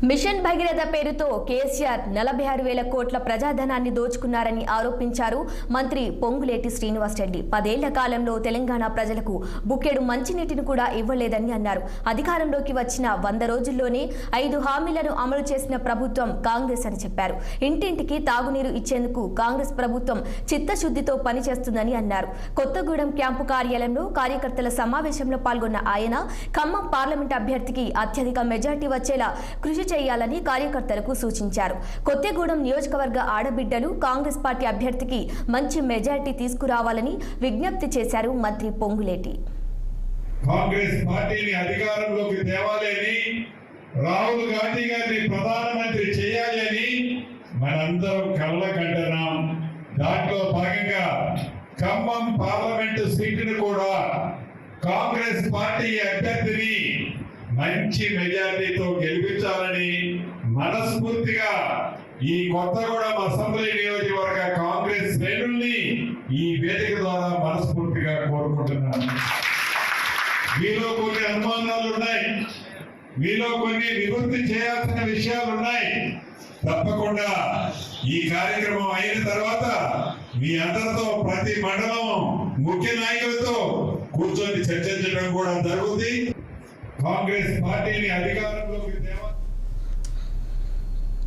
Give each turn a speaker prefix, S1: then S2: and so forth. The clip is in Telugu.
S1: మిషన్ భగీరథ పేరుతో కేసీఆర్ 46,000 కోట్ల ప్రజాధనాన్ని దోచుకున్నారని ఆరోపించారు మంత్రి పొంగులేటి శ్రీనివాసరెడ్డి. 10 ఏళ్ల కాలంలో తెలంగాణ ప్రజలకు బుక్కెడు మంచినీటిని కూడా ఇవ్వలేదని అన్నారు. అధికారంలోకి వచ్చిన 100 రోజుల్లోనే 5 హామీలను అమలు చేసిన ప్రభుత్వం కాంగ్రెస్ అని చెప్పారు. ఇంటింటికి తాగునీరు ఇచ్చేందుకు కాంగ్రెస్ ప్రభుత్వం చిత్తశుద్ధితో పనిచేస్తుందని అన్నారు. కొత్తగూడెం క్యాంపు కార్యాలయంలో కార్యకర్తల సమావేశంలో పాల్గొన్న ఆయన ఖమ్మం పార్లమెంట్ అభ్యర్థికి అత్యధిక మెజార్టీ వచ్చేలా కృషి చేయాలని కార్యకర్తలకు సూచించారు. కొత్తగూడెం నియోజకవర్గ ఆడబిడ్డలు కాంగ్రెస్ పార్టీ అభ్యర్థికి మంచి మెజారిటీ తీసుకురావాలని విజ్ఞప్తి చేశారు మంత్రి పొంగులేటి.
S2: కాంగ్రెస్ పార్టీని అధికారంలోకి తేవాలని, రాహుల్ గాంధీ గారిని ప్రధానమంత్రి చేయాలని మనందరం కలలుకంటున్నాం. దాంట్లో భాగంగా ఖమ్మం పార్లమెంటు సీటును కూడా కాంగ్రెస్ పార్టీ అభ్యర్థిని మంచి మెజారిటీతో గెలిపించాలని మనస్ఫూర్తిగా ఈ కొత్తగూడెం అసెంబ్లీ నియోజకవర్గ కాంగ్రెస్ శ్రేణుల్ని ఈ వేదిక ద్వారా మనస్ఫూర్తిగా కోరుకుంటున్నాను. మీలో కొన్ని అనుమానాలు ఉన్నాయి, మీలో కొన్ని నివృత్తి చేయాల్సిన విషయాలు ఉన్నాయి. తప్పకుండా ఈ కార్యక్రమం అయిన తర్వాత మీ అందరితో ప్రతి మండలం ముఖ్య నాయకులతో కూర్చొని చర్చించడం కూడా జరుగుతుంది. కాంగ్రెస్ పార్టీని అధికారంలోకి